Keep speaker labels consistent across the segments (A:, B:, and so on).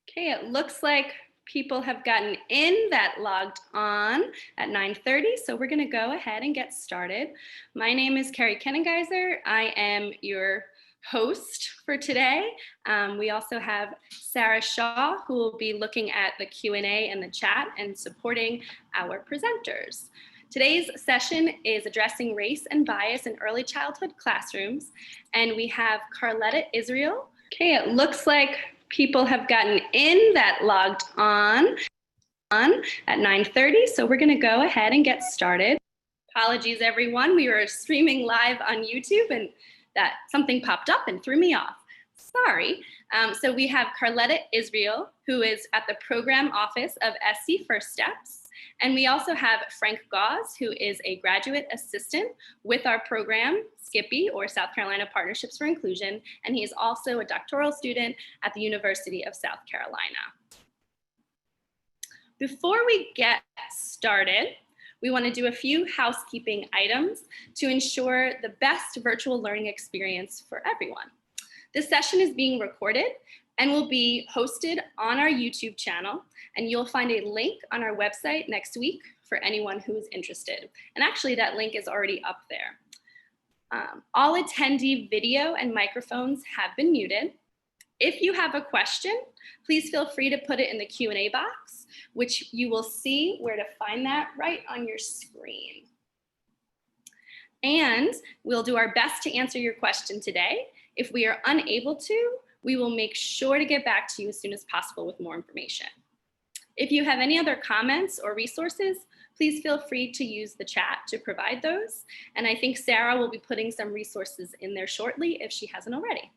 A: Okay, it looks like people have gotten in that logged on at 9:30, so we're going to go ahead and get started. My name is Carrie Kennengeiser. I am your host for today. We also have Sarah Shaw, who will be looking at the Q&A and the chat and supporting our presenters. Today's session is addressing race and bias in early childhood classrooms, and we have Carletta Israel. Okay, it looks like people have gotten in that logged on at 9:30, so we're going to go ahead and get started. Apologies, everyone. We were streaming live on YouTube, and that something popped up and threw me off. Sorry. So we have Carletta Israel, who is at the program office of SC First Steps. And we also have Frank Gauze, who is a graduate assistant with our program, Skippy, or South Carolina Partnerships for Inclusion. And he is also a doctoral student at the University of South Carolina. Before we get started, we want to do a few housekeeping items to ensure the best virtual learning experience for everyone. This session is being recorded and will be hosted on our YouTube channel, and you'll find a link on our website next week for anyone who is interested. And actually, that link is already up there. All attendee video and microphones have been muted. If you have a question, please feel free to put it in the Q&A box, which you will see where to find that right on your screen. And we'll do our best to answer your question today. If we are unable to, we will make sure to get back to you as soon as possible with more information. If you have any other comments or resources, please feel free to use the chat to provide those. And I think Sarah will be putting some resources in there shortly if she hasn't already.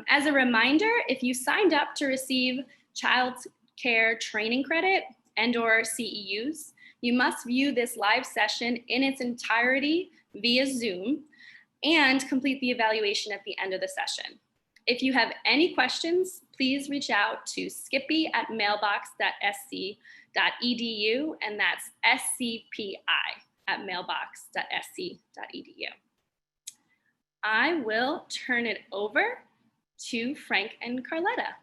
A: As a reminder, if you signed up to receive child care training credit and/or CEUs, you must view this live session in its entirety via Zoom and complete the evaluation at the end of the session. If you have any questions, please reach out to skippy@mailbox.sc.edu, and that's scpi@mailbox.sc.edu. I will turn it over to Frank and Carletta.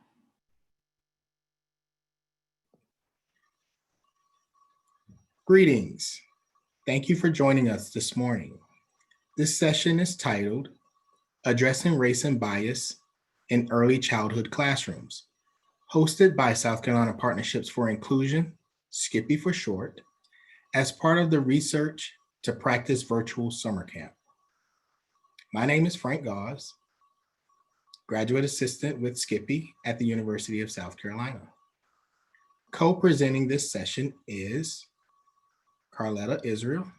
B: Greetings. Thank you for joining us this morning. This session is titled Addressing Race and Bias in Early Childhood Classrooms, hosted by South Carolina Partnerships for Inclusion, Skippy for short, as part of the Research to Practice Virtual Summer Camp. My name is Frank Gauze, graduate assistant with Skippy at the University of South Carolina. Co-presenting this session is Carletta Israel.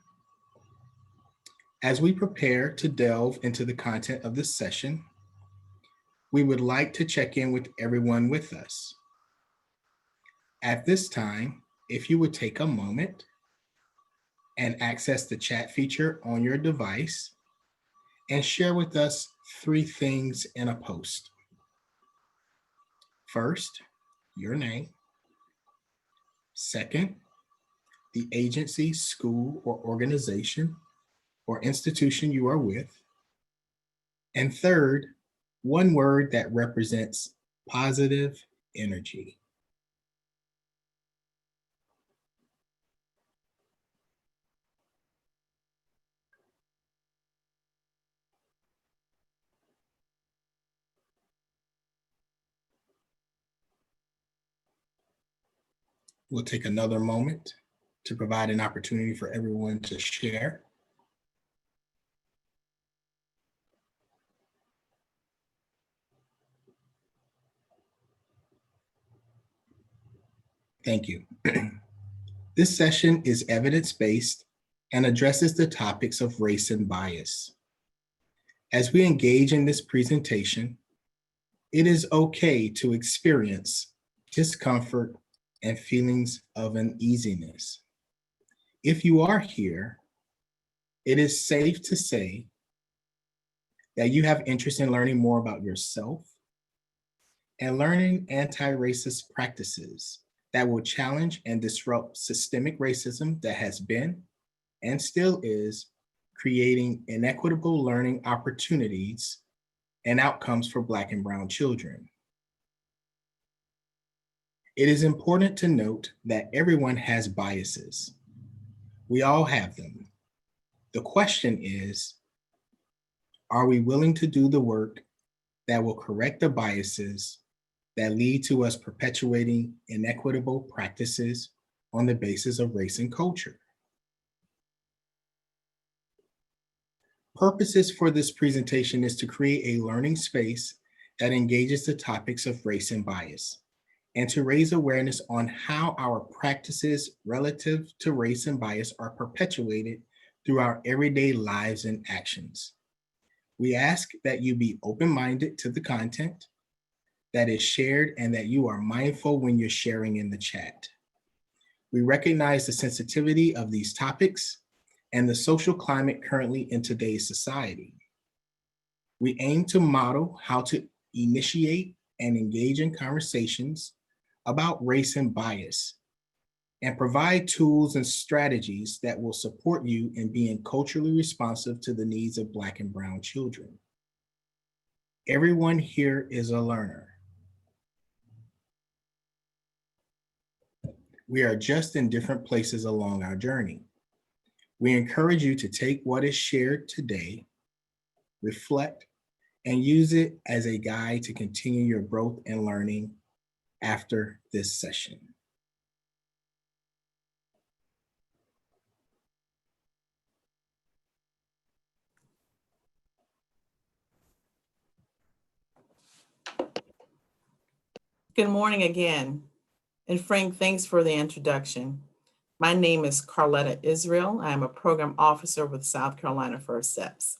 B: As we prepare to delve into the content of this session, we would like to check in with everyone with us. At this time, if you would take a moment and access the chat feature on your device and share with us 3 things in a post. First, your name. Second, the agency, school, or organization or institution you are with. And third, one word that represents positive energy. We'll take another moment to provide an opportunity for everyone to share. Thank you. This session is evidence-based and addresses the topics of race and bias. As we engage in this presentation, it is okay to experience discomfort and feelings of uneasiness. If you are here, it is safe to say that you have interest in learning more about yourself and learning anti-racist practices that will challenge and disrupt systemic racism that has been and still is creating inequitable learning opportunities and outcomes for Black and Brown children. It is important to note that everyone has biases. We all have them. The question is, are we willing to do the work that will correct the biases that lead to us perpetuating inequitable practices on the basis of race and culture? Purposes for this presentation is to create a learning space that engages the topics of race and bias, and to raise awareness on how our practices relative to race and bias are perpetuated through our everyday lives and actions. We ask that you be open-minded to the content that is shared and that you are mindful when you're sharing in the chat. We recognize the sensitivity of these topics and the social climate currently in today's society. We aim to model how to initiate and engage in conversations about race and bias, and provide tools and strategies that will support you in being culturally responsive to the needs of Black and Brown children. Everyone here is a learner. We are just in different places along our journey. We encourage you to take what is shared today, reflect, and use it as a guide to continue your growth and learning after this session.
C: Good morning again. And Frank, thanks for the introduction. My name is Carletta Israel. I am a program officer with South Carolina First Steps.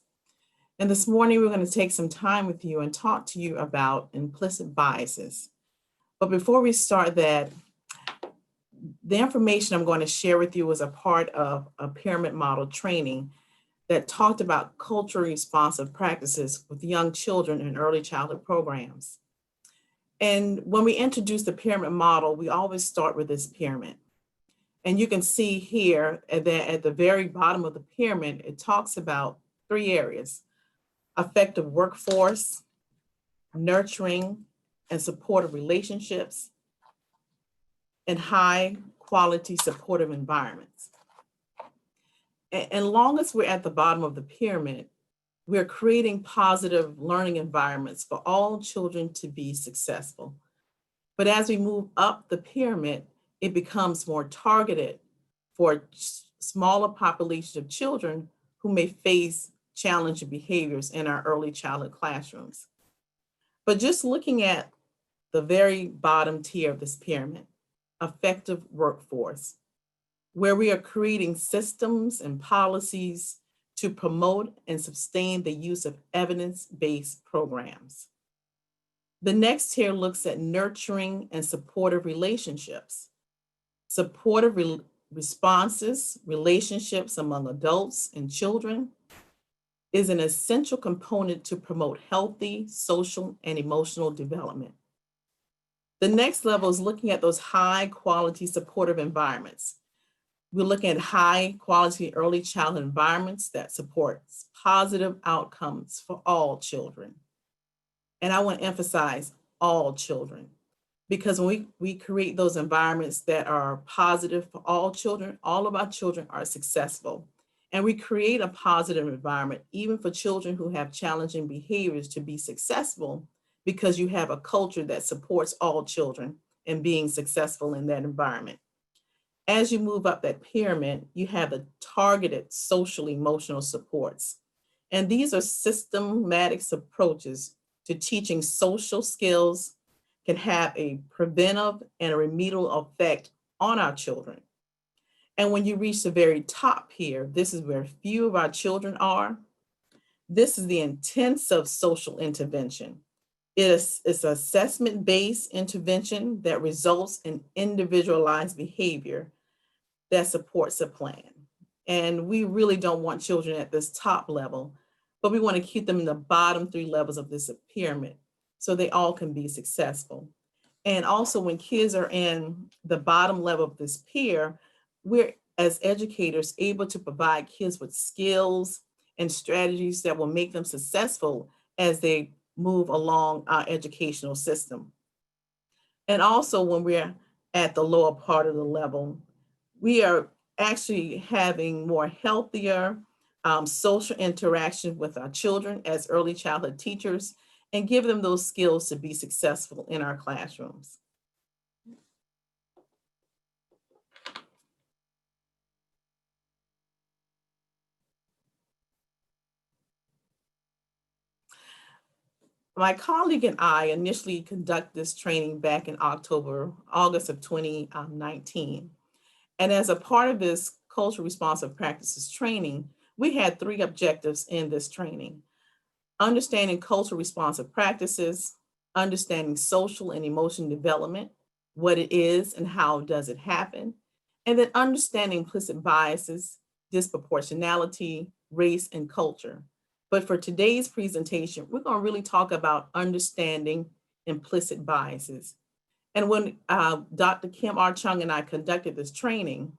C: And this morning, we're going to take some time with you and talk to you about implicit biases. But before we start that, the information I'm going to share with you was a part of a pyramid model training that talked about culturally responsive practices with young children in early childhood programs. And when we introduce the pyramid model, we always start with this pyramid. And you can see here that at the very bottom of the pyramid, it talks about 3 areas: effective workforce, nurturing and supportive relationships, and high quality supportive environments. And long as we're at the bottom of the pyramid, we're creating positive learning environments for all children to be successful. But as we move up the pyramid, it becomes more targeted for smaller populations of children who may face challenging behaviors in our early childhood classrooms. But just looking at the very bottom tier of this pyramid, effective workforce, where we are creating systems and policies to promote and sustain the use of evidence-based programs. The next tier looks at nurturing and supportive relationships. Supportive responses, relationships among adults and children is an essential component to promote healthy social and emotional development. The next level is looking at those high quality supportive environments. We're looking at high quality early childhood environments that supports positive outcomes for all children. And I want to emphasize all children, because when we create those environments that are positive for all children, all of our children are successful. And we create a positive environment, even for children who have challenging behaviors, to be successful, because you have a culture that supports all children in being successful in that environment. As you move up that pyramid, you have the targeted social emotional supports. And these are systematic approaches to teaching social skills, can have a preventive and a remedial effect on our children. And when you reach the very top here, this is where few of our children are. This is the intensive social intervention. It's assessment-based intervention that results in individualized behavior that supports a plan. And we really don't want children at this top level, but we want to keep them in the bottom 3 levels of this pyramid so they all can be successful. And also when kids are in the bottom level of this pier, we're, as educators, able to provide kids with skills and strategies that will make them successful as they move along our educational system. And also when we're at the lower part of the level, we are actually having more healthier social interaction with our children as early childhood teachers and give them those skills to be successful in our classrooms. My colleague and I initially conducted this training back in August of 2019. And as a part of this cultural responsive practices training, we had 3 objectives in this training: understanding cultural responsive practices, understanding social and emotional development, what it is and how does it happen, and then understanding implicit biases, disproportionality, race, and culture. But for today's presentation, we're going to really talk about understanding implicit biases. And when Dr. Kim R. Chung and I conducted this training,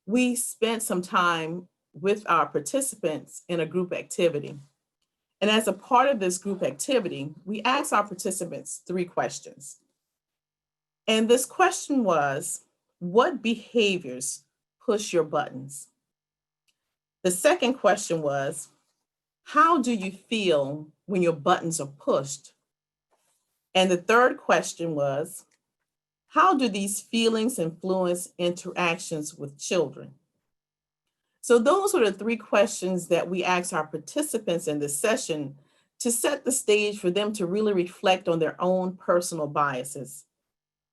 C: we spent some time with our participants in a group activity. And as a part of this group activity, we asked our participants 3 questions. And this question was, what behaviors push your buttons? The second question was, how do you feel when your buttons are pushed? And the third question was, how do these feelings influence interactions with children? So those were the 3 questions that we asked our participants in this session to set the stage for them to really reflect on their own personal biases,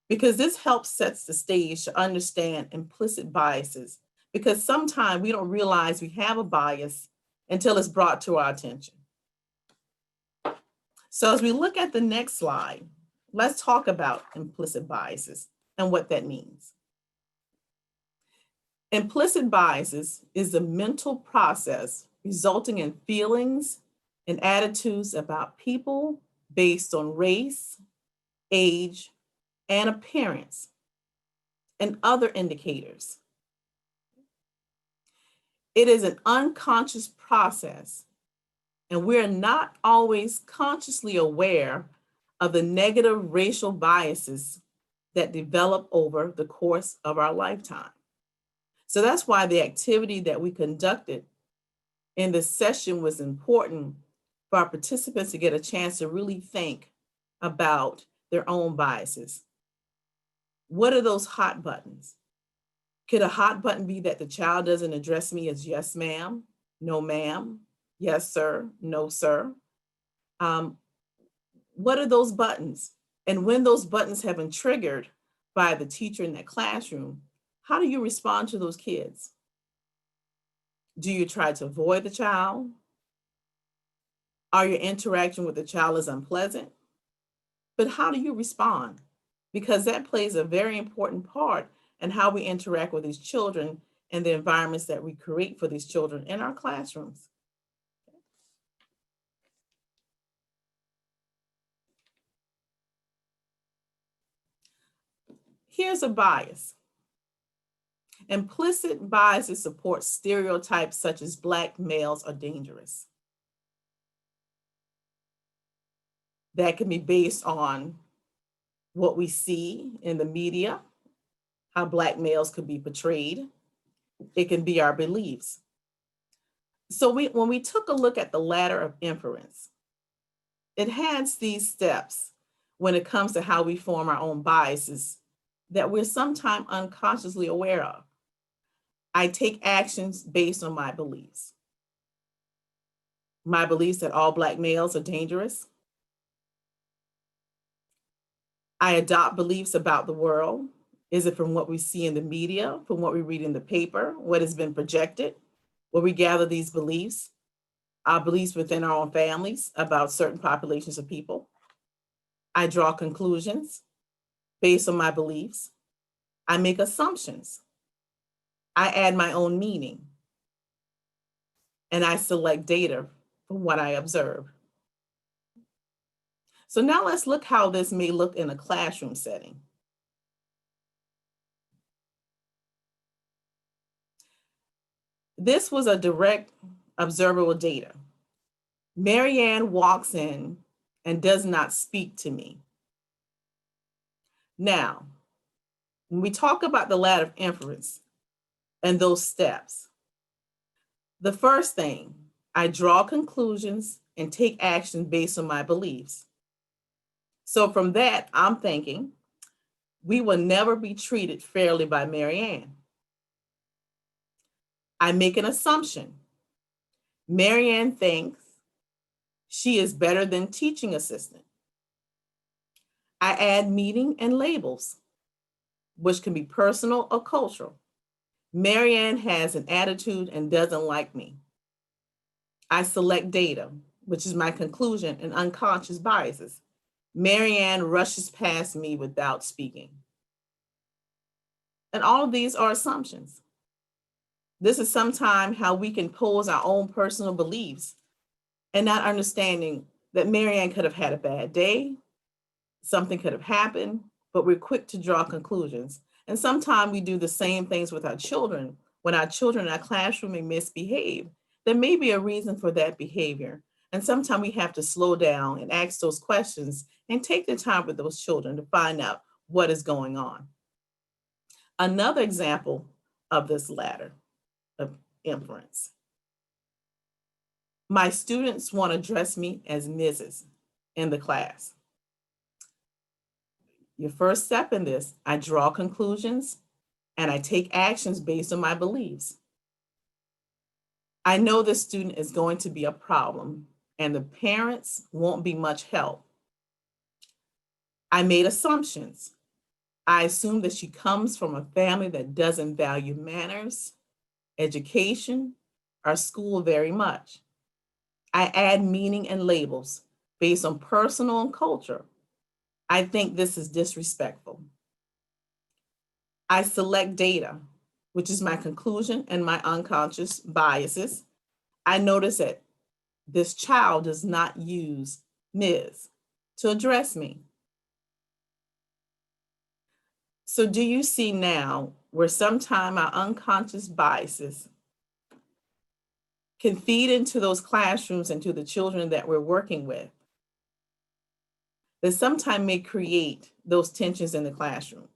C: because this helps sets the stage to understand implicit biases, because sometimes we don't realize we have a bias until it's brought to our attention. So as we look at the next slide, let's talk about implicit biases and what that means. Implicit biases is a mental process resulting in feelings and attitudes about people based on race, age, and appearance, and other indicators. It is an unconscious process, and we're not always consciously aware of the negative racial biases that develop over the course of our lifetime. So that's why the activity that we conducted in this session was important for our participants to get a chance to really think about their own biases. What are those hot buttons? Could a hot button be that the child doesn't address me as yes, ma'am, no, ma'am, yes, sir, no, sir? What are those buttons? And when those buttons have been triggered by the teacher in that classroom, how do you respond to those kids? Do you try to avoid the child? Are your interaction with the child is unpleasant? But how do you respond? Because that plays a very important part in how we interact with these children and the environments that we create for these children in our classrooms. Here's a bias. Implicit biases support stereotypes such as Black males are dangerous. That can be based on what we see in the media, how Black males could be portrayed. It can be our beliefs. So when we took a look at the ladder of inference, it has these steps when it comes to how we form our own biases that we're sometimes unconsciously aware of. I take actions based on my beliefs. My beliefs that all Black males are dangerous. I adopt beliefs about the world. Is it from what we see in the media, from what we read in the paper, what has been projected, where we gather these beliefs, our beliefs within our own families about certain populations of people. I draw conclusions based on my beliefs. I make assumptions. I add my own meaning. And I select data from what I observe. So now let's look how this may look in a classroom setting. This was a direct observable data. Marianne walks in and does not speak to me. Now, When we talk about the ladder of inference and those steps, the first thing, I draw conclusions and take action based on my beliefs. So from that, I'm thinking, we will never be treated fairly by Marianne. I make an assumption. Marianne thinks she is better than teaching assistant. I add meaning and labels, which can be personal or cultural. Marianne has an attitude and doesn't like me. I select data, which is my conclusion and unconscious biases. Marianne rushes past me without speaking. And all of these are assumptions. This is sometimes how we can pose our own personal beliefs and not understanding that Marianne could have had a bad day, something could have happened, but we're quick to draw conclusions. And sometimes we do the same things with our children. When our children in our classroom may misbehave, there may be a reason for that behavior. And sometimes we have to slow down and ask those questions and take the time with those children to find out what is going on. Another example of this ladder of inference. My students want to address me as Mrs. in the class. Your first step in this, I draw conclusions and I take actions based on my beliefs. I know this student is going to be a problem and the parents won't be much help. I made assumptions. I assume that she comes from a family that doesn't value manners, education, or school very much. I add meaning and labels based on personal and culture. I think this is disrespectful. I select data, which is my conclusion and my unconscious biases. I notice that this child does not use Ms. to address me. So do you see now where sometimes our unconscious biases can feed into those classrooms and to the children that we're working with, that sometimes may create those tensions in the classroom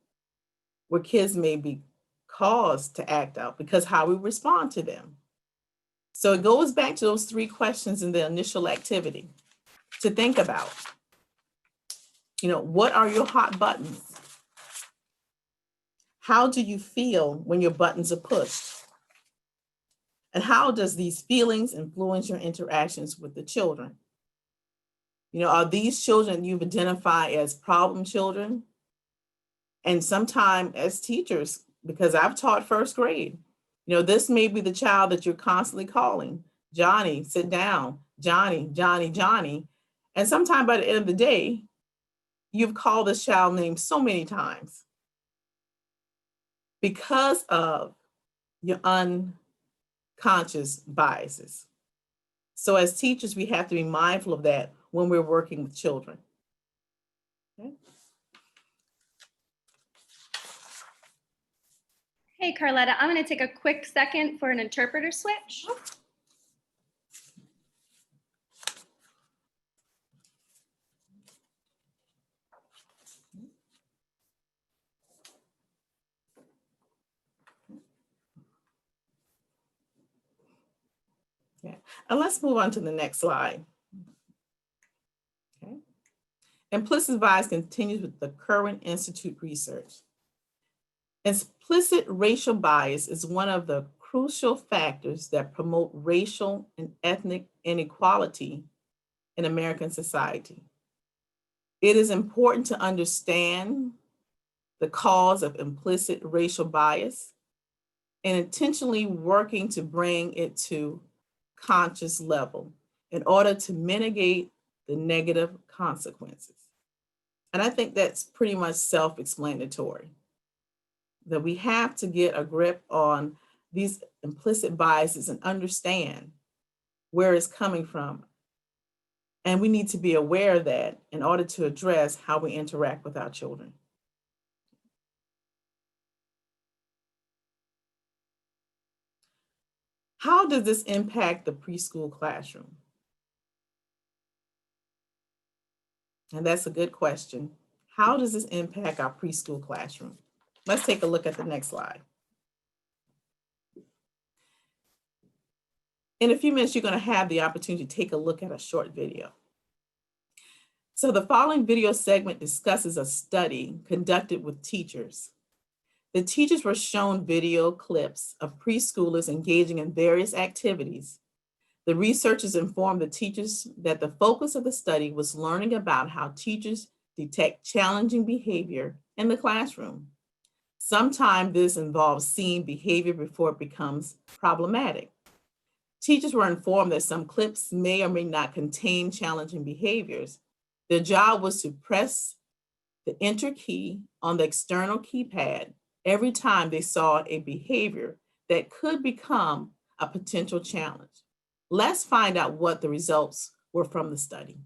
C: where kids may be caused to act out because how we respond to them. So it goes back to those 3 questions in the initial activity to think about. What are your hot buttons? How do you feel when your buttons are pushed? And how does these feelings influence your interactions with the children? Are these children you've identified as problem children? And sometimes as teachers, because I've taught first grade, this may be the child that you're constantly calling, Johnny, sit down, Johnny, Johnny, Johnny. And sometime by the end of the day, you've called this child name so many times because of your unconscious biases. So as teachers, we have to be mindful of that when we're working with children. Okay.
A: Hey, Carletta, I'm going to take a quick second for an interpreter switch.
C: Yeah. And let's move on to the next slide. Okay. Implicit bias continues with the Kirwan Institute research. Implicit racial bias is one of the crucial factors that promote racial and ethnic inequality in American society. It is important to understand the cause of implicit racial bias and intentionally working to bring it to conscious level in order to mitigate the negative consequences. And I think that's pretty much self-explanatory, that we have to get a grip on these implicit biases and understand where it's coming from. And we need to be aware of that in order to address how we interact with our children. How does this impact the preschool classroom? And that's a good question. How does this impact our preschool classroom? Let's take a look at the next slide. In a few minutes, you're going to have the opportunity to take a look at a short video. So the following video segment discusses a study conducted with teachers. The teachers were shown video clips of preschoolers engaging in various activities. The researchers informed the teachers that the focus of the study was learning about how teachers detect challenging behavior in the classroom. Sometimes this involves seeing behavior before it becomes problematic. Teachers were informed that some clips may or may not contain challenging behaviors. Their job was to press the enter key on the external keypad every time they saw a behavior that could become a potential challenge. Let's find out what the results were from the study.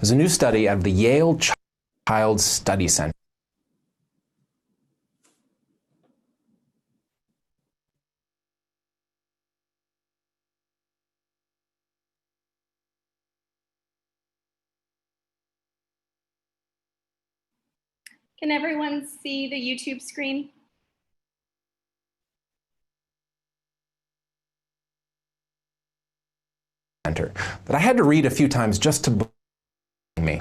D: There's a new study out of the Yale Child Study Center.
A: Can everyone see the YouTube screen?
D: That I had to read a few times just to believe me.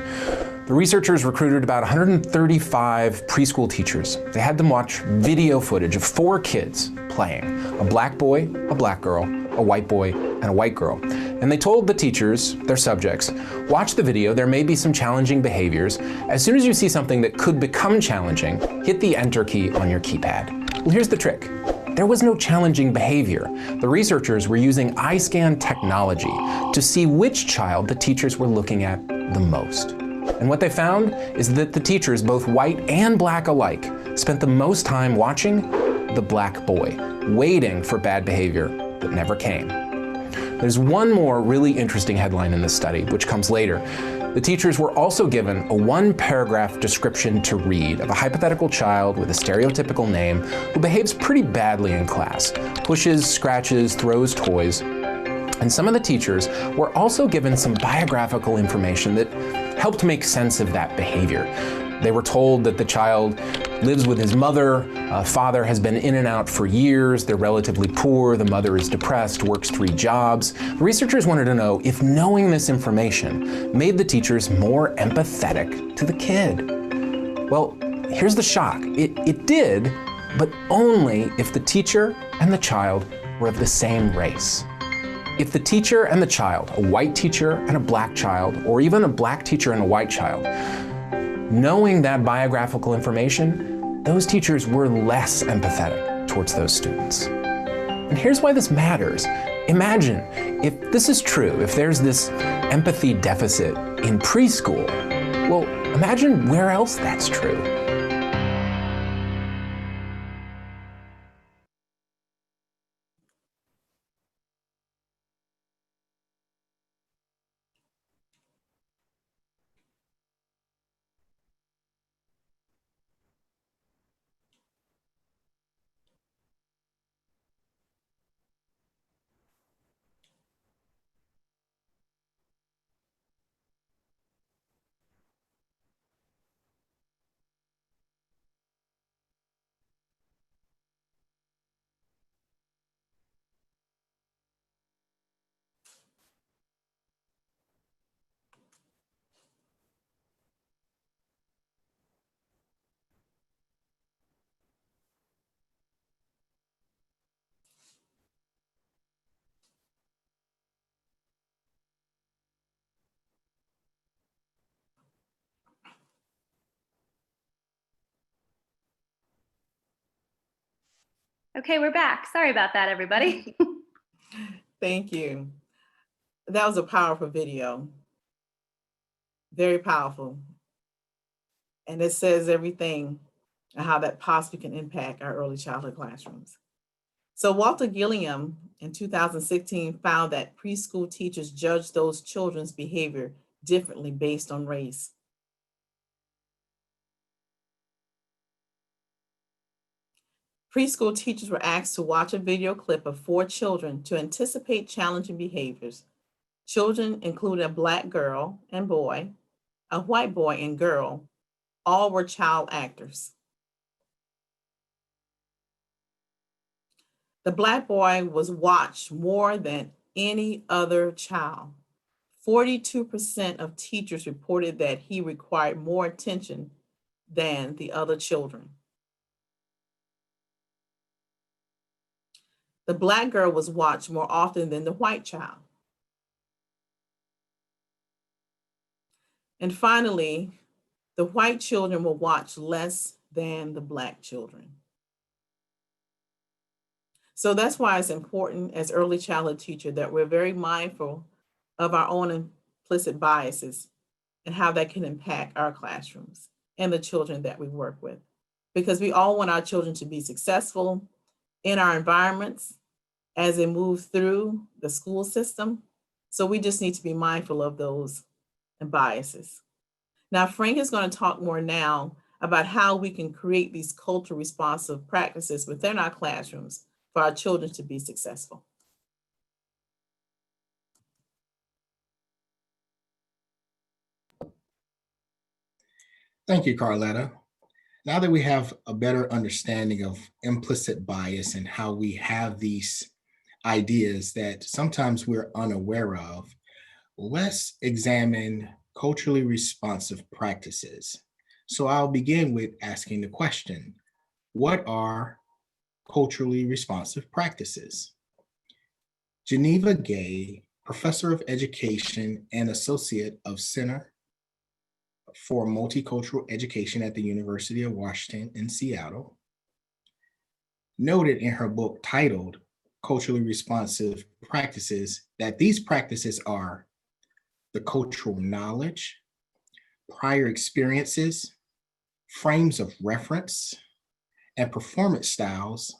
D: The researchers recruited about 135 preschool teachers. They had them watch video footage of 4 kids playing, a black boy, a black girl, a white boy, and a white girl. And they told the teachers, their subjects, watch the video, there may be some challenging behaviors. As soon as you see something that could become challenging, hit the enter key on your keypad. Well, here's the trick. There was no challenging behavior. The researchers were using eye scan technology to see which child the teachers were looking at the most. And what they found is that the teachers, both white and black alike, spent the most time watching the black boy, waiting for bad behavior that never came. There's one more really interesting headline in this study, which comes later. The teachers were also given a 1-paragraph description to read of a hypothetical child with a stereotypical name who behaves pretty badly in class, pushes, scratches, throws toys. And some of the teachers were also given some biographical information that helped make sense of that behavior. They were told that the child lives with his mother, father has been in and out for years, they're relatively poor, the mother is depressed, works 3 jobs. The researchers wanted to know if knowing this information made the teachers more empathetic to the kid. Well, here's the shock. It did, but only if the teacher and the child were of the same race. If the teacher and the child, a white teacher and a black child, or even a black teacher and a white child, knowing that biographical information, those teachers were less empathetic towards those students. And here's why this matters. Imagine if this is true, if there's this empathy deficit in preschool, well, imagine where else that's true.
A: Okay, we're back. Sorry about that, everybody.
C: Thank you. That was a powerful video. Very powerful. And it says everything and how that possibly can impact our early childhood classrooms. So Walter Gilliam in 2016 found that preschool teachers judge those children's behavior differently based on race. Preschool teachers were asked to watch a video clip of 4 children to anticipate challenging behaviors. Children included a Black girl and boy, a white boy and girl. All were child actors. The Black boy was watched more than any other child. 42% of teachers reported that he required more attention than the other children. The Black girl was watched more often than the white child. And finally, the white children were watched less than the Black children. So that's why it's important as early childhood teacher that we're very mindful of our own implicit biases and how that can impact our classrooms and the children that we work with. Because we all want our children to be successful in our environments as they move through the school system. So we just need to be mindful of those biases. Now, Frank is going to talk more now about how we can create these culturally responsive practices within our classrooms for our children to be successful.
B: Thank you, Carletta. Now that we have a better understanding of implicit bias and how we have these ideas that sometimes we're unaware of, let's examine culturally responsive practices. So I'll begin with asking the question, what are culturally responsive practices? Geneva Gay, professor of education and associate of Center for Multicultural Education at the University of Washington in Seattle, noted in her book titled Culturally Responsive Practices that these practices are the cultural knowledge, prior experiences, frames of reference, and performance styles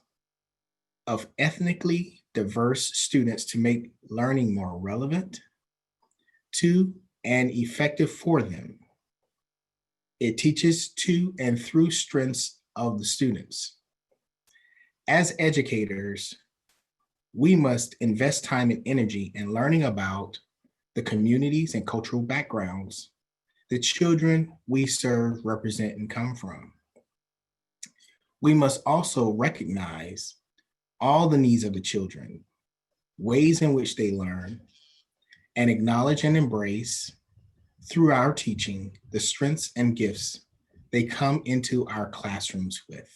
B: of ethnically diverse students to make learning more relevant to and effective for them. It teaches to and through strengths of the students. As educators, we must invest time and energy in learning about the communities and cultural backgrounds the children we serve represent and come from. We must also recognize all the needs of the children, ways in which they learn, and acknowledge and embrace through our teaching the strengths and gifts they come into our classrooms with.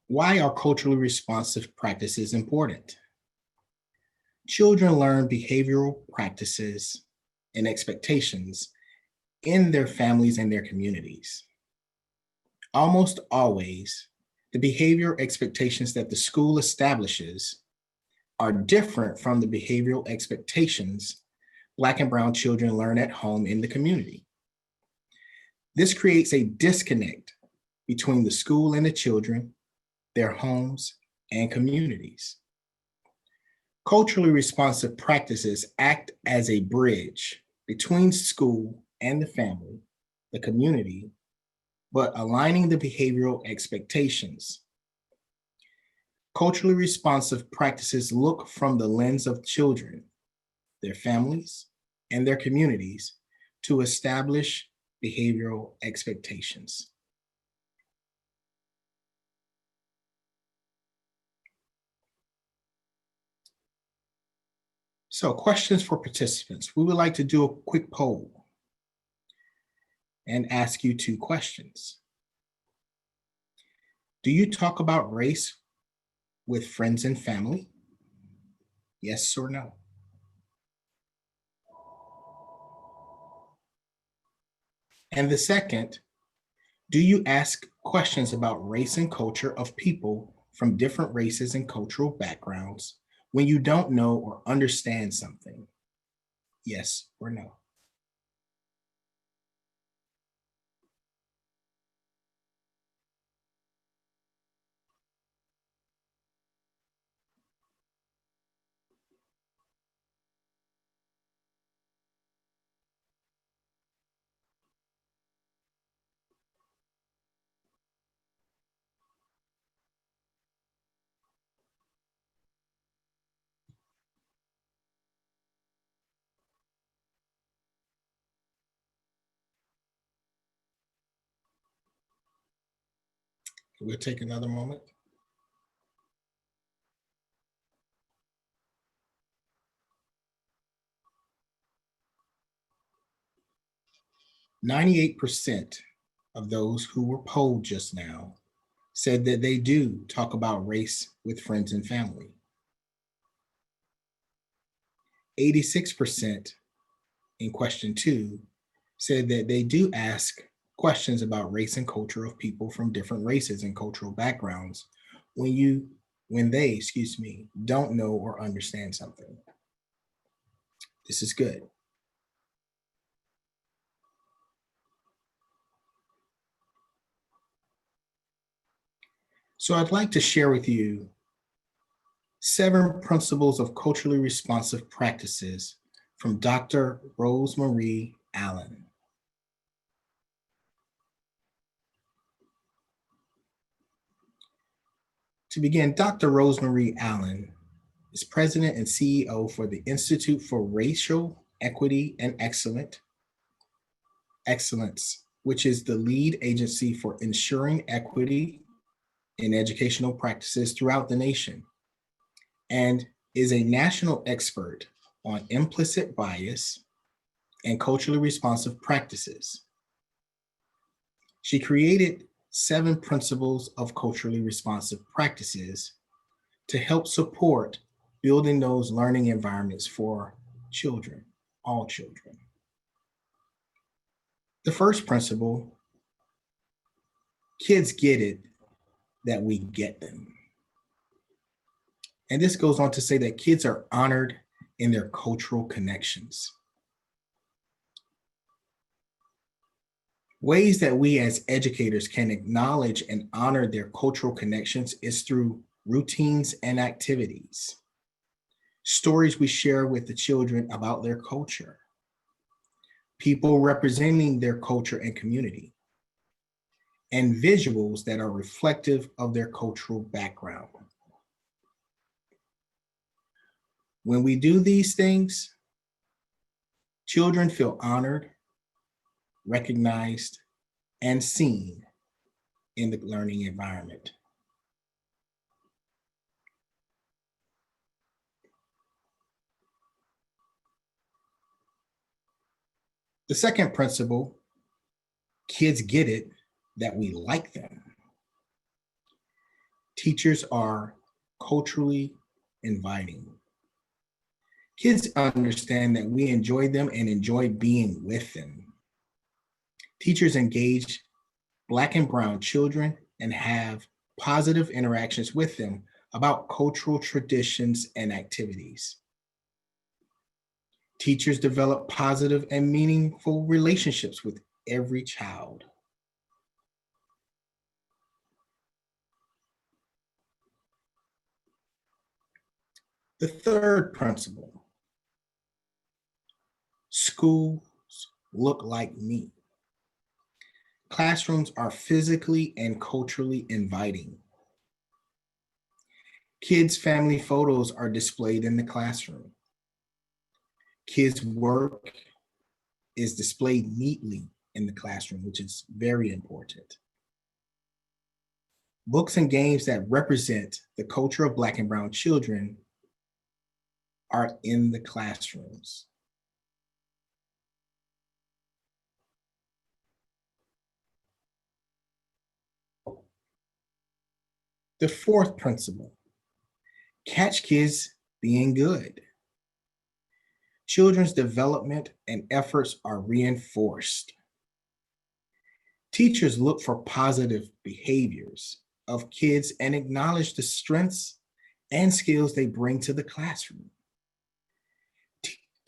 B: Why are culturally responsive practices important? Children learn behavioral practices and expectations in their families and their communities. Almost always, the behavioral expectations that the school establishes are different from the behavioral expectations Black and Brown children learn at home in the community. This creates a disconnect between the school and the children, their homes, and communities. Culturally responsive practices act as a bridge between school and the family, the community, but aligning the behavioral expectations. Culturally responsive practices look from the lens of children, their families, and their communities to establish behavioral expectations. So, questions for participants. We would like to do a quick poll and ask you 2 questions. Do you talk about race with friends and family? Yes or no? And the second, do you ask questions about race and culture of people from different races and cultural backgrounds when you don't know or understand something? Yes or no? We'll take another moment. "98% of those who were polled just now said that they do talk about race with friends and family. 86% in question 2 said that they do ask questions about race and culture of people from different races and cultural backgrounds when they don't know or understand something. This is good. So I'd like to share with you 7 principles of culturally responsive practices from Dr. Rosemarie Allen. To begin, Dr. Rosemarie Allen is president and CEO for the Institute for Racial Equity and Excellence, which is the lead agency for ensuring equity in educational practices throughout the nation, and is a national expert on implicit bias and culturally responsive practices. She created 7 principles of culturally responsive practices to help support building those learning environments for children, all children. The first principle, kids get it that we get them. And this goes on to say that kids are honored in their cultural connections. Ways that we as educators can acknowledge and honor their cultural connections is through routines and activities, stories we share with the children about their culture, people representing their culture and community, and visuals that are reflective of their cultural background. When we do these things, children feel honored, recognized, and seen in the learning environment. The second principle, kids get it that we like them. Teachers are culturally inviting. Kids understand that we enjoy them and enjoy being with them. Teachers engage Black and brown children and have positive interactions with them about cultural traditions and activities. Teachers develop positive and meaningful relationships with every child. The third principle, schools look like me. Classrooms are physically and culturally inviting. Kids' family photos are displayed in the classroom. Kids' work is displayed neatly in the classroom, which is very important. Books and games that represent the culture of Black and brown children are in the classrooms. The fourth principle, catch kids being good. Children's development and efforts are reinforced. Teachers look for positive behaviors of kids and acknowledge the strengths and skills they bring to the classroom.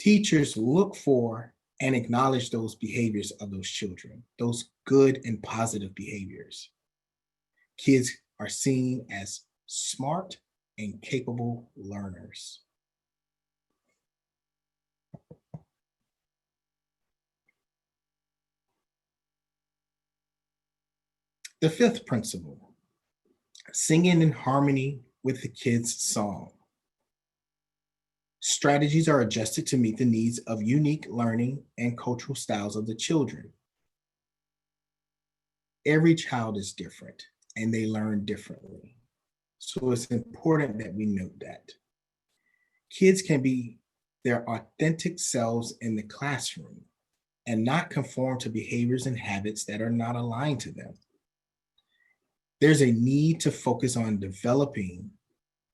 B: Teachers look for and acknowledge those behaviors of those children, those good and positive behaviors. Kids are seen as smart and capable learners. The fifth principle, singing in harmony with the kids' song. Strategies are adjusted to meet the needs of unique learning and cultural styles of the children. Every child is different. and they learn differently. So it's important that we note that. Kids can be their authentic selves in the classroom and not conform to behaviors and habits that are not aligned to them. There's a need to focus on developing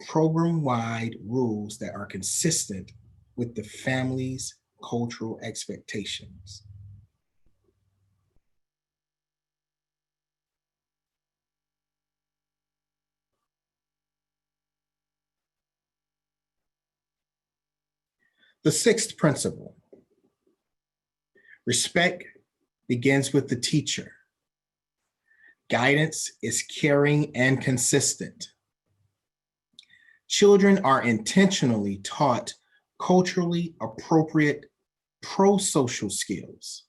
B: program-wide rules that are consistent with the family's cultural expectations. The sixth principle, respect begins with the teacher. Guidance is caring and consistent. Children are intentionally taught culturally appropriate pro-social skills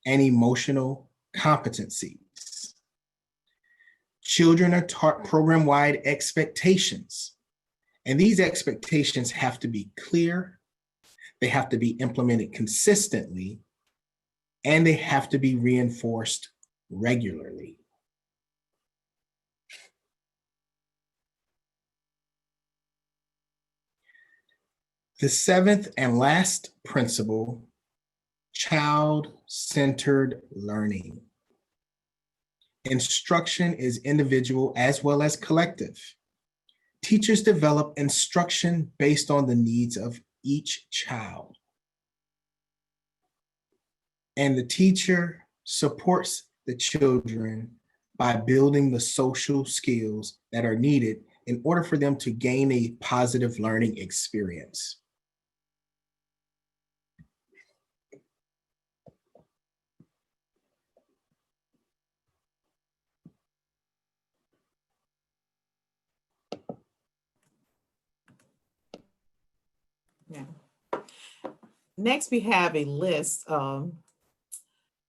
B: and emotional competencies. Children are taught program-wide expectations, and these expectations have to be clear, they have to be implemented consistently, and they have to be reinforced regularly. The seventh and last principle, child-centered learning. Instruction is individual as well as collective. Teachers develop instruction based on the needs of each child. And the teacher supports the children by building the social skills that are needed in order for them to gain a positive learning experience.
C: Yeah. Next, we have a list of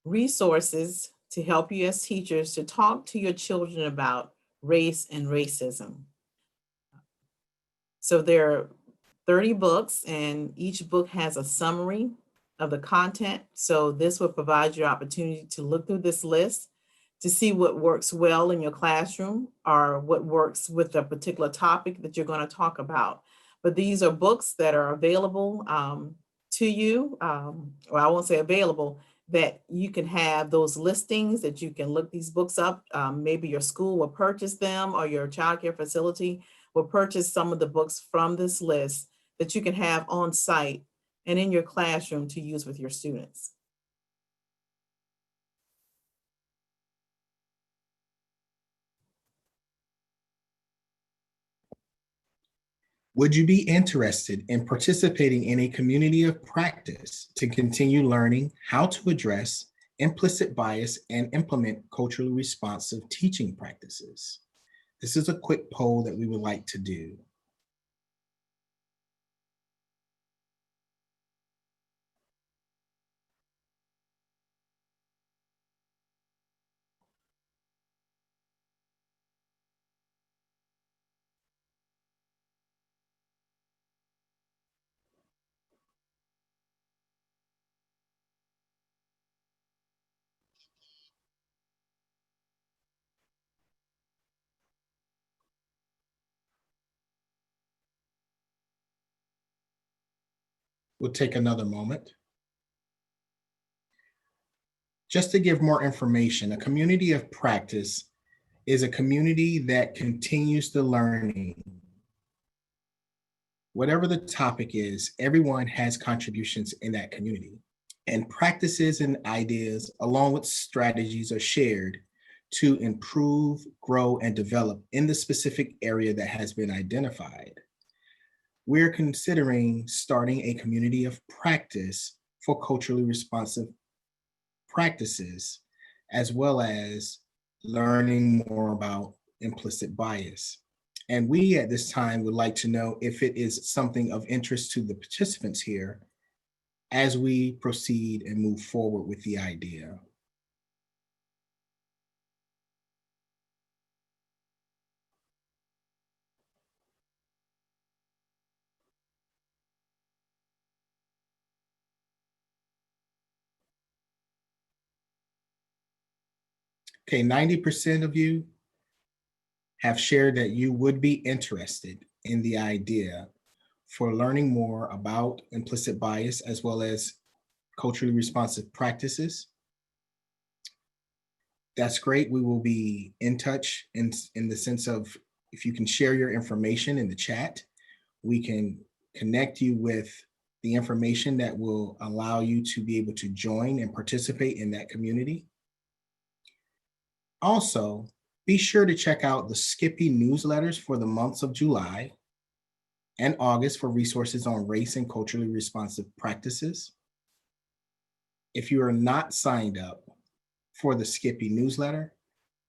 C: resources to help you as teachers to talk to your children about race and racism. So there are 30 books, and each book has a summary of the content. So this will provide you opportunity to look through this list to see what works well in your classroom or what works with a particular topic that you're going to talk about. But these are books that are available to you, or I won't say available, that you can have those listings that you can look these books up. Maybe your school will purchase them, or your childcare facility will purchase some of the books from this list that you can have on site and in your classroom to use with your students.
B: Would you be interested in participating in a community of practice to continue learning how to address implicit bias and implement culturally responsive teaching practices? This is a quick poll that we would like to do. We'll take another moment. Just to give more information, a community of practice is a community that continues the learning. Whatever the topic is, everyone has contributions in that community. And practices and ideas, along with strategies, are shared to improve, grow, and develop in the specific area that has been identified. We're considering starting a community of practice for culturally responsive practices, as well as learning more about implicit bias. And we at this time would like to know if it is something of interest to the participants here as we proceed and move forward with the idea. Okay, 90% of you have shared that you would be interested in the idea for learning more about implicit bias as well as culturally responsive practices. That's great. We will be in touch in the sense of if you can share your information in the chat, we can connect you with the information that will allow you to be able to join and participate in that community. Also, be sure to check out the Skippy newsletters for the months of July and August for resources on race and culturally responsive practices. If you are not signed up for the Skippy newsletter,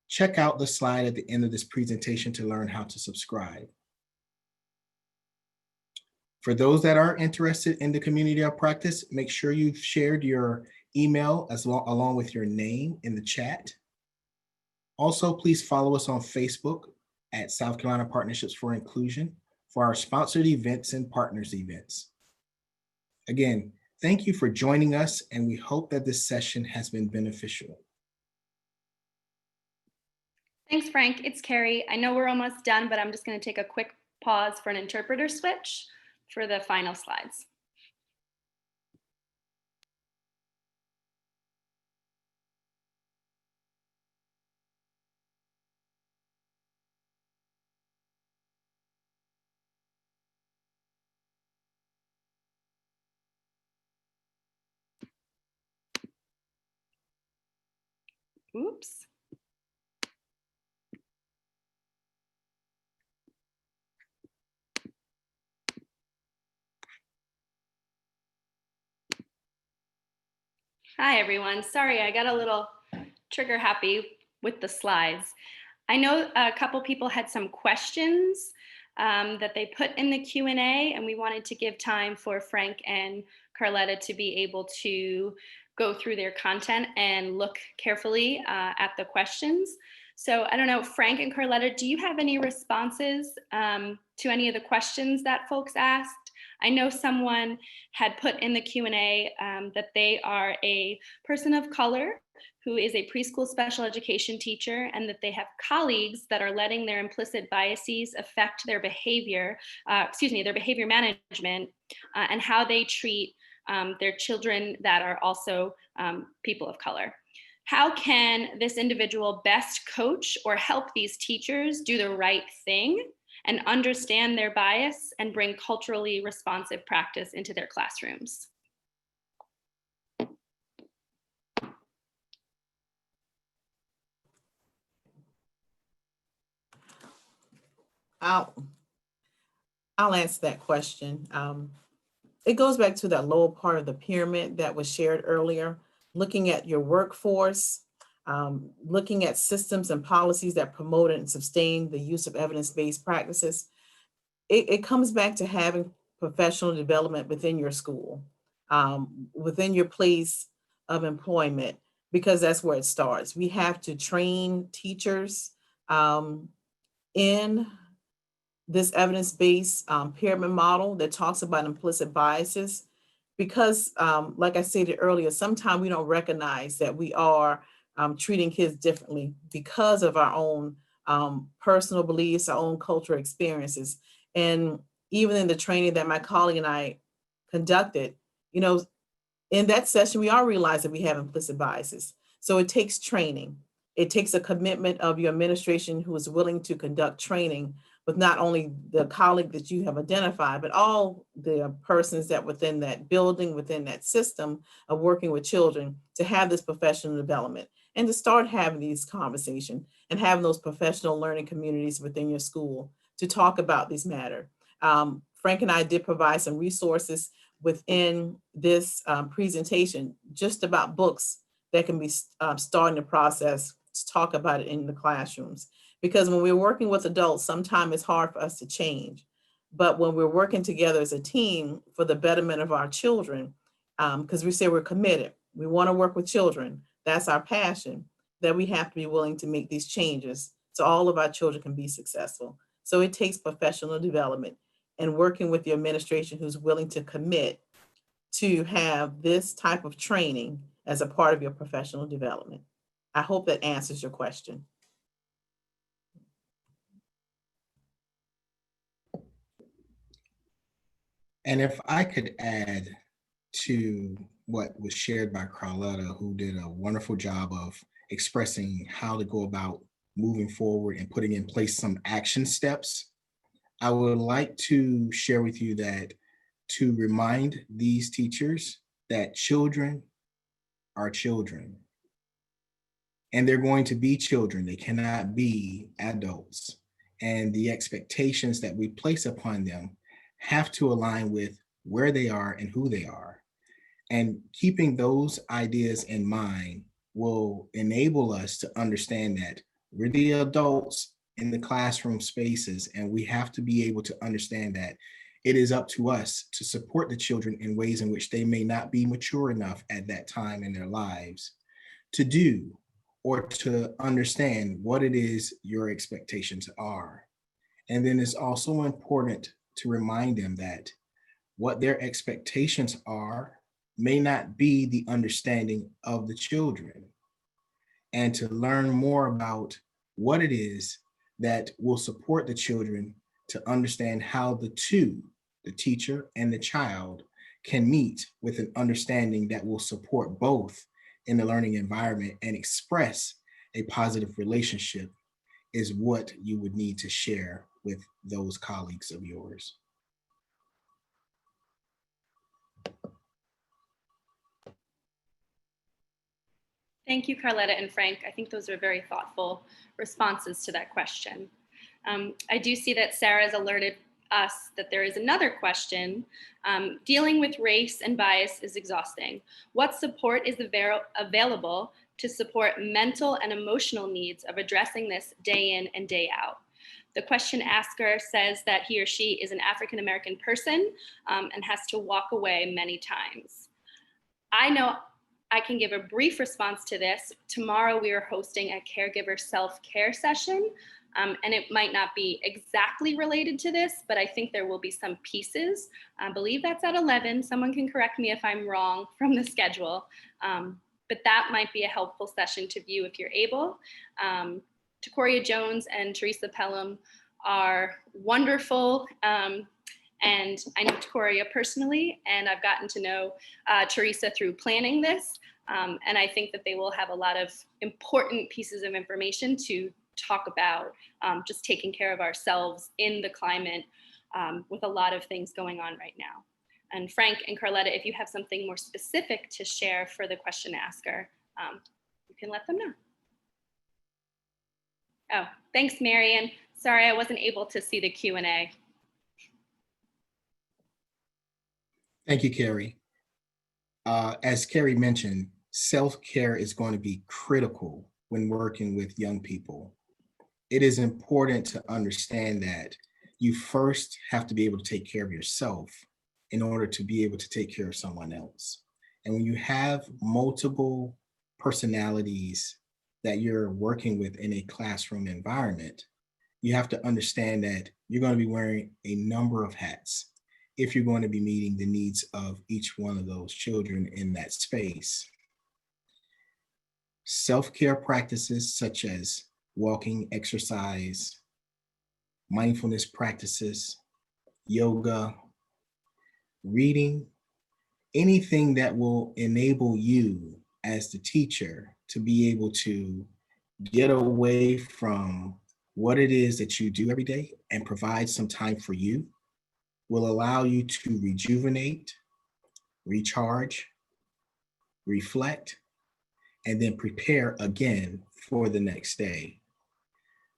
B: check out the slide at the end of this presentation to learn how to subscribe. For those that are interested in the community of practice, make sure you've shared your email along with your name in the chat. Also, please follow us on Facebook at South Carolina Partnerships for Inclusion for our sponsored events and partners events. Again, thank you for joining us, and we hope that this session has been beneficial.
A: Thanks, Frank. It's Carrie. I know we're almost done, but I'm just going to take a quick pause for an interpreter switch for the final slides. Oops. Hi, everyone. Sorry, I got a little trigger happy with the slides. I know a couple people had some questions that they put in the Q&A, and we wanted to give time for Frank and Carletta to be able to go through their content and look carefully at the questions. So I don't know, Frank and Carletta, do you have any responses to any of the questions that folks asked? I know someone had put in the Q&A that they are a person of color who is a preschool special education teacher, and that they have colleagues that are letting their implicit biases affect their behavior, their behavior management, and how they treat their children that are also people of color. How can this individual best coach or help these teachers do the right thing and understand their bias and bring culturally responsive practice into their classrooms?
C: I'll answer that question. It goes back to that lower part of the pyramid that was shared earlier, looking at your workforce, looking at systems and policies that promote and sustain the use of evidence-based practices. It comes back to having professional development within your school, within your place of employment, because that's where it starts. We have to train teachers in this evidence-based pyramid model that talks about implicit biases, because like I stated earlier, sometimes we don't recognize that we are treating kids differently because of our own personal beliefs, our own cultural experiences. And even in the training that my colleague and I conducted, you know, in that session, we all realized that we have implicit biases. So it takes training. It takes a commitment of your administration who is willing to conduct training with not only the colleague that you have identified, but all the persons that within that building, within that system of working with children, to have this professional development and to start having these conversations and having those professional learning communities within your school to talk about these matters. Frank and I did provide some resources within this presentation, just about books that can be starting the process to talk about it in the classrooms. Because when we're working with adults, sometimes it's hard for us to change. But when we're working together as a team for the betterment of our children, because we say we're committed, we want to work with children, that's our passion, that we have to be willing to make these changes so all of our children can be successful. So it takes professional development and working with the administration who's willing to commit to have this type of training as a part of your professional development. I hope that answers your question.
B: And if I could add to what was shared by Carletta, who did a wonderful job of expressing how to go about moving forward and putting in place some action steps, I would like to share with you that to remind these teachers that children are children and they're going to be children. They cannot be adults. And the expectations that we place upon them have to align with where they are and who they are. And keeping those ideas in mind will enable us to understand that we're the adults in the classroom spaces, and we have to be able to understand that it is up to us to support the children in ways in which they may not be mature enough at that time in their lives to do or to understand what it is your expectations are. And then it's also important to remind them that what their expectations are may not be the understanding of the children, and to learn more about what it is that will support the children to understand how the two, the teacher and the child, can meet with an understanding that will support both in the learning environment and express a positive relationship is what you would need to share with those colleagues of yours.
A: Thank you, Carletta and Frank. I think those are very thoughtful responses to that question. I do see that Sarah's alerted us that there is another question. Dealing with race and bias is exhausting. What support is available to support mental and emotional needs of addressing this day in and day out? The question asker says that he or she is an African-American person and has to walk away many times. I know I can give a brief response to this. Tomorrow we are hosting a caregiver self-care session, and it might not be exactly related to this, but I think there will be some pieces. I believe that's at 11. Someone can correct me if I'm wrong from the schedule, but that might be a helpful session to view if you're able. Takoria Jones and Teresa Pelham are wonderful. And I know Takoria personally, and I've gotten to know Teresa through planning this. And I think that they will have a lot of important pieces of information to talk about just taking care of ourselves in the climate with a lot of things going on right now. And Frank and Carletta, if you have something more specific to share for the question asker, you can let them know. Oh, thanks, Marian. Sorry, I wasn't able to see the Q&A.
B: Thank you, Carrie. As Carrie mentioned, self-care is going to be critical when working with young people. It is important to understand that you first have to be able to take care of yourself in order to be able to take care of someone else. And when you have multiple personalities that you're working with in a classroom environment, you have to understand that you're going to be wearing a number of hats if you're going to be meeting the needs of each one of those children in that space. Self-care practices such as walking, exercise, mindfulness practices, yoga, reading, anything that will enable you as the teacher to be able to get away from what it is that you do every day and provide some time for you will allow you to rejuvenate, recharge, reflect, and then prepare again for the next day.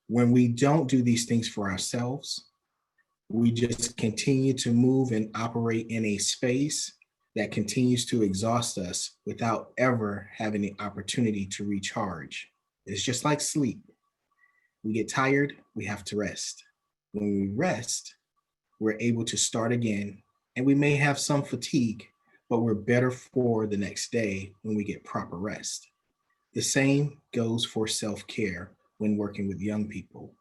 B: When we don't do these things for ourselves, we just continue to move and operate in a space that continues to exhaust us without ever having the opportunity to recharge. It's just like sleep. We get tired, we have to rest. When we rest, we're able to start again, and we may have some fatigue, but we're better for the next day when we get proper rest. The same goes for self-care when working with young people.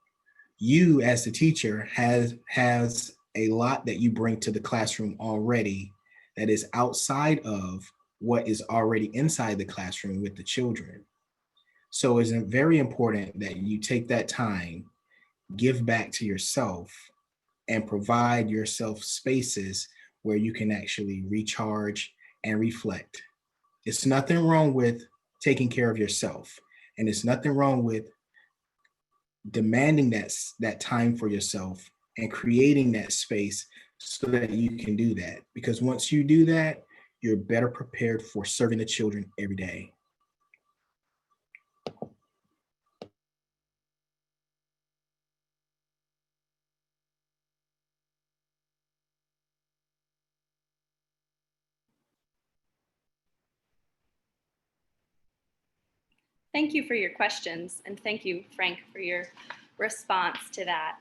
B: You as the teacher has a lot that you bring to the classroom already that is outside of what is already inside the classroom with the children. So it's very important that you take that time, give back to yourself, and provide yourself spaces where you can actually recharge and reflect. It's nothing wrong with taking care of yourself, and it's nothing wrong with demanding that time for yourself and creating that space so that you can do that. Because once you do that, you're better prepared for serving the children every day.
A: Thank you for your questions, and thank you, Frank, for your response to that.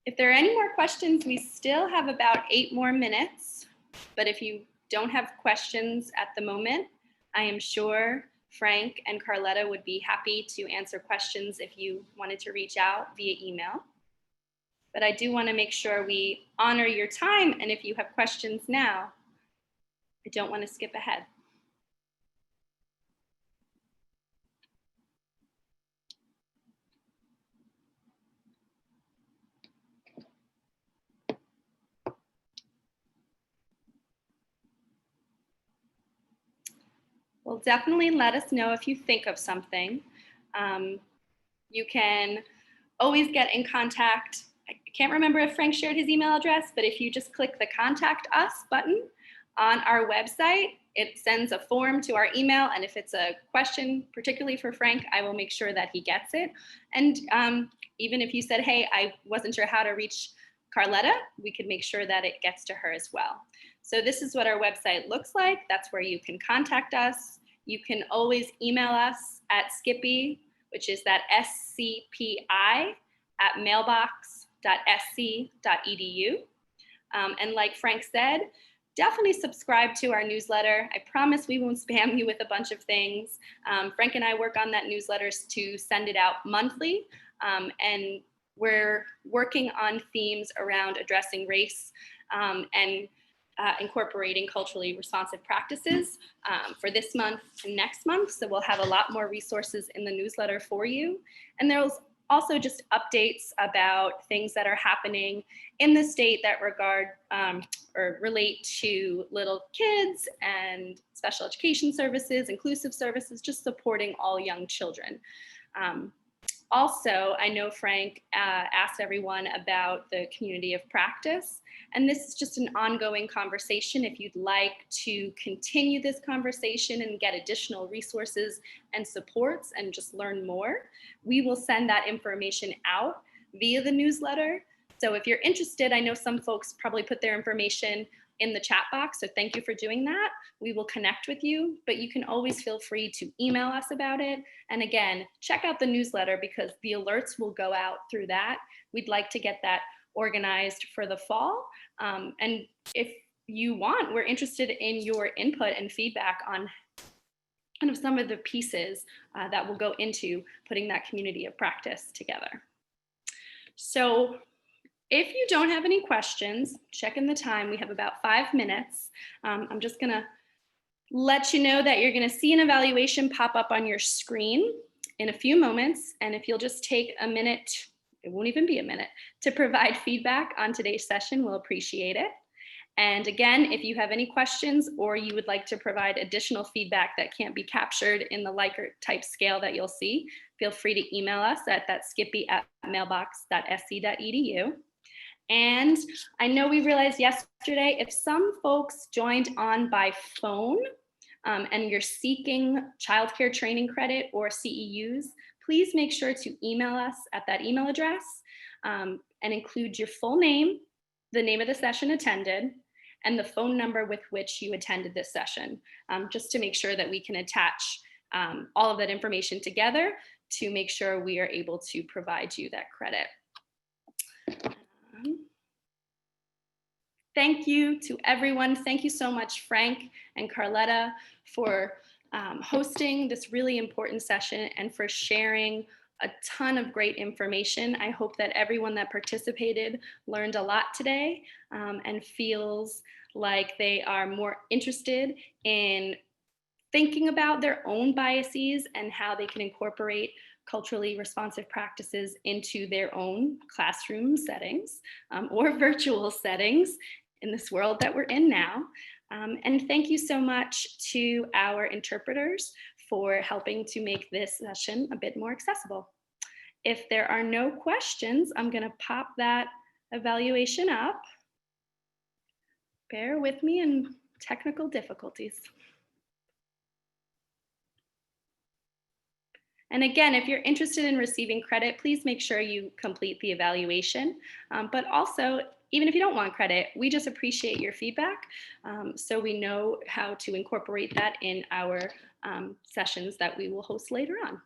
A: If there are any more questions, we still have about 8 more minutes, but if you don't have questions at the moment, I am sure Frank and Carletta would be happy to answer questions if you wanted to reach out via email. But I do want to make sure we honor your time, and if you have questions now, I don't want to skip ahead. Well, definitely let us know if you think of something. You can always get in contact. I can't remember if Frank shared his email address, but if you just click the Contact Us button on our website, it sends a form to our email. And if it's a question, particularly for Frank, I will make sure that he gets it. And even if you said, hey, I wasn't sure how to reach Carletta, we could make sure that it gets to her as well. So this is what our website looks like. That's where you can contact us. You can always email us at Skippy, which is that scpi@mailbox.sc.edu. And like Frank said, definitely subscribe to our newsletter. I promise we won't spam you with a bunch of things. Frank and I work on that newsletter to send it out monthly. And we're working on themes around addressing race and incorporating culturally responsive practices for this month and next month. So we'll have a lot more resources in the newsletter for you. And there's also just updates about things that are happening in the state that regard or relate to little kids and special education services, inclusive services, just supporting all young children. Also, I know Frank asked everyone about the community of practice, and this is just an ongoing conversation. If you'd like to continue this conversation and get additional resources and supports and just learn more, we will send that information out via the newsletter. So if you're interested, I know some folks probably put their information in the chat box, so thank you for doing that. We will connect with you, but you can always feel free to email us about it. And again, check out the newsletter because the alerts will go out through that. We'd like to get that organized for the fall. And if you want, we're interested in your input and feedback on kind of some of the pieces that will go into putting that community of practice together. So if you don't have any questions, check in the time. We have about 5 minutes. I'm just gonna let you know that you're gonna see an evaluation pop up on your screen in a few moments. And if you'll just take a minute, it won't even be a minute, to provide feedback on today's session, we'll appreciate it. And again, if you have any questions or you would like to provide additional feedback that can't be captured in the Likert type scale that you'll see, feel free to email us at that skippy@mailbox.sc.edu. And I know we realized yesterday, if some folks joined on by phone and you're seeking childcare training credit or CEUs, please make sure to email us at that email address and include your full name, the name of the session attended, and the phone number with which you attended this session, just to make sure that we can attach all of that information together to make sure we are able to provide you that credit. Thank you to everyone. Thank you so much, Frank and Carletta, for hosting this really important session and for sharing a ton of great information. I hope that everyone that participated learned a lot today and feels like they are more interested in thinking about their own biases and how they can incorporate culturally responsive practices into their own classroom settings or virtual settings in this world that we're in now. And thank you so much to our interpreters for helping to make this session a bit more accessible. If there are no questions, I'm going to pop that evaluation up. Bear with me in technical difficulties. And again, if you're interested in receiving credit, please make sure you complete the evaluation. But also, even if you don't want credit, we just appreciate your feedback so we know how to incorporate that in our sessions that we will host later on.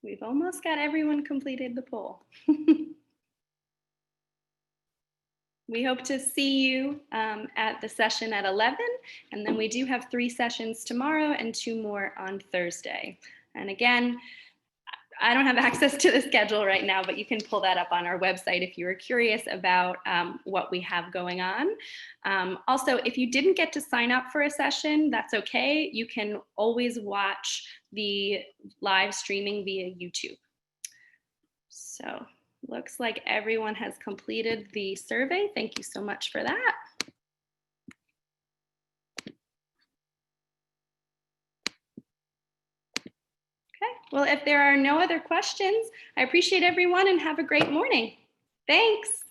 A: We've almost got everyone completed the poll. We hope to see you at the session at 11, and then we do have 3 sessions tomorrow and 2 more on Thursday. And again, I don't have access to the schedule right now, but you can pull that up on our website if you are curious about what we have going on. Also, if you didn't get to sign up for a session, that's okay. You can always watch the live streaming via YouTube. So looks like everyone has completed the survey. Thank you so much for that. Okay, well, if there are no other questions, I appreciate everyone and have a great morning. Thanks.